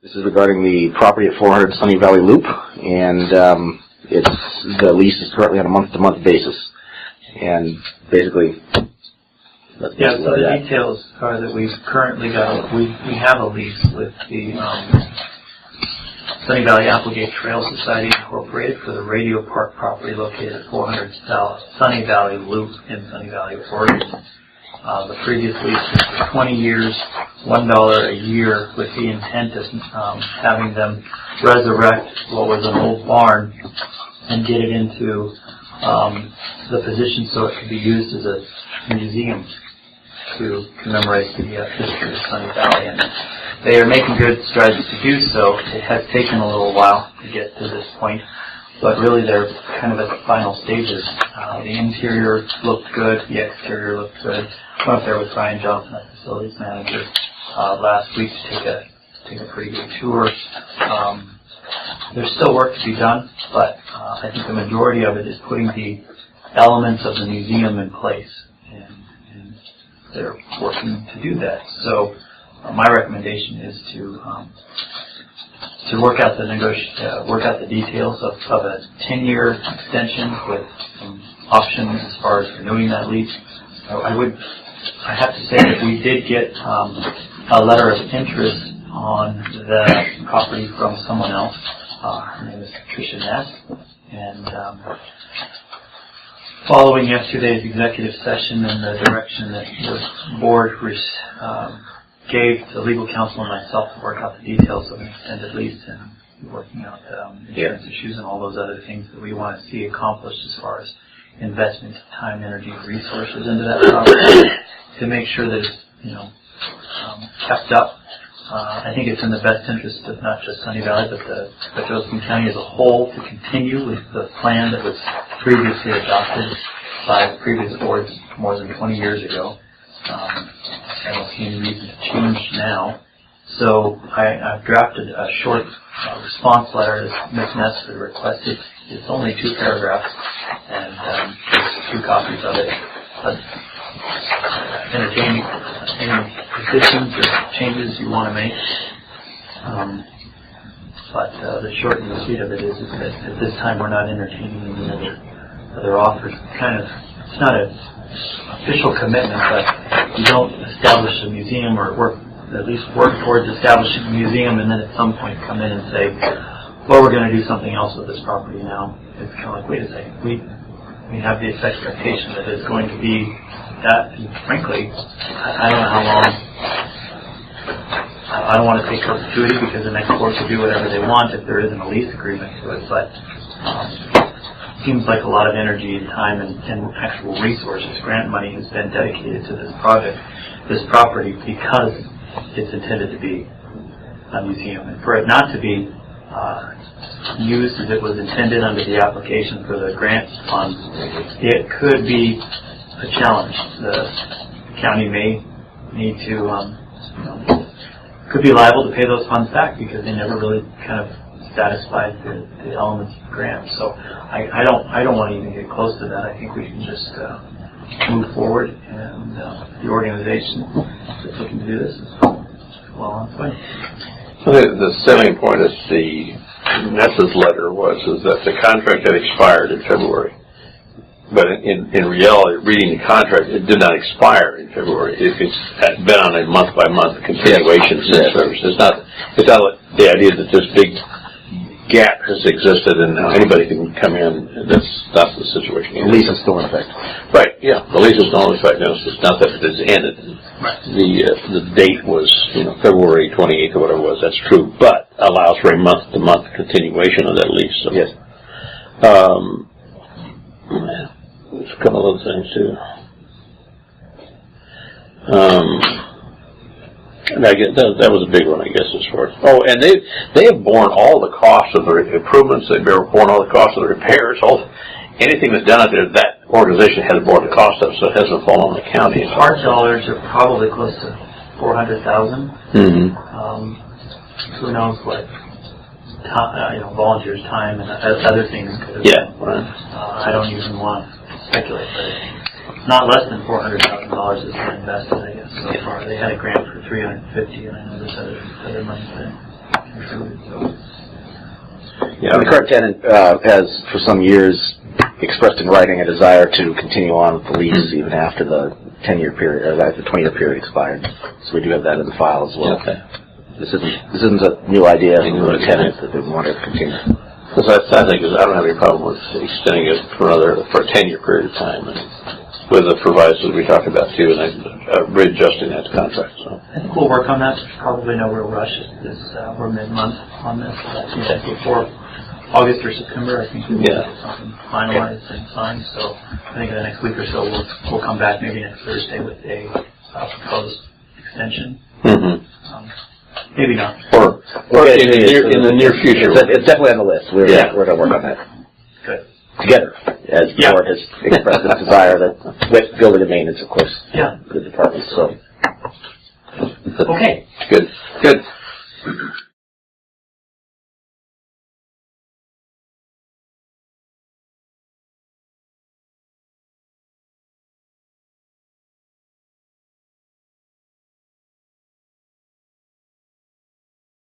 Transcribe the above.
This is regarding the property at 400 Sunny Valley Loop, and the lease is currently on a month-to-month basis. And basically, so the details are that we've currently got we have a lease with the Sunny Valley Applegate Trail Society Incorporated for the Radio Park property located at 400 Sunny Valley Loop in Sunny Valley, Oregon. The previous lease was for 20 years, $1 a year, with the intent of having them resurrect what was an old barn and get it into the position so it could be used as a museum to commemorate the history of Sunny Valley. And they are making good strides to do so. It has taken a little while to get to this point, but really they're kind of at the final stages. The interior looked good, the exterior looked good. I went up there with Brian Johnson, our facilities manager, last week to take a pretty good tour. There's still work to be done, but I think the majority of it is putting the elements of the museum in place, and they're working to do that. So my recommendation is to work out the details of a 10-year extension with some options as far as renewing that lease. I have to say that we did get a letter of interest on the property from someone else. Her name is Tricia Ness, and following yesterday's executive session and the direction that the board gave to legal counsel and myself to work out the details of an extended lease and working out insurance issues and all those other things that we want to see accomplished as far as investment, time, energy, and resources into that property to make sure that it's kept up. I think it's in the best interest of not just Sunny Valley, but Josephine County as a whole to continue with the plan that was previously adopted by previous boards more than 20 years ago. I don't see any reason to change now. So I've drafted a short response letter as Ms. Ness had requested. It's only 2 paragraphs, and there's 2 copies of it. Entertain any petitions or changes you want to make. But the short and the sweet of it is that at this time we're not entertaining any other offers. It's not an official commitment, but you don't establish a museum or at least work towards establishing a museum and then at some point come in and say, well, we're going to do something else with this property now. It's kind of like, wait a second, we have this expectation that it's going to be that, and frankly, I don't know how long. I don't want to say perpetuity because the next board could do whatever they want if there isn't a lease agreement to it, but it seems like a lot of energy and time and actual resources, grant money, has been dedicated to this project, this property, because it's intended to be a museum. And for it not to be used as it was intended under the application for the grant funds, it could be a challenge. The county may need to, could be liable to pay those funds back because they never really kind of satisfied the elements of the grant. So I don't want to even get close to that. I think we can just move forward, and the organization that's looking to do this is well on its way. So the selling point is the Ness's letter is that the contract had expired in February. But in reality, reading the contract, it did not expire in February. It's been on a month-by-month continuation service. It's not the idea that this big gap has existed and now anybody can come in. That's not the situation. The lease is still in effect. Right, yeah. The lease is still in effect. No, it's not that it is ended. Right. The date was February 28th or whatever it was. That's true, but allows for a month-to-month continuation of that lease. So. Yes. There's a couple other things too. And I guess that was a big one, I guess, as far as. Oh, and they have borne all the costs of the improvements. They've borne all the costs of the repairs. Anything that's done out there, that organization has borne the cost of, so it hasn't fallen on the county. Hard dollars are probably close to $400,000. Mm-hmm. Who knows what volunteers' time and other things could have been. Right. I don't even want to speculate, but it's not less than $400,000 has been invested, I guess, so far. They had a grant for $350,000, and I know there's other money there. included. So, Yeah. And the current tenant has, for some years, expressed in writing a desire to continue on with the lease even after the 10-year period, or the 20-year period expired. So we do have that in the file as well. Okay. This isn't a new idea from the tenant that they want to continue. Because I think I don't have any problem with extending it for a 10-year period of time, and with the provisos we talked about too, and readjusting that contract. So I think we'll work on that. Probably no real rush. We're mid-month on this. I think that before August or September, I think we'll get something finalized and signed. So I think in the next week or so, we'll come back maybe next Thursday with a proposed extension. Mm-hmm. Maybe not. Or in the near future. It's definitely on the list. We're going to work on that. Good. Together, as the board has expressed its desire that with building and maintenance, of course, Yeah. the department. So, Okay. Good.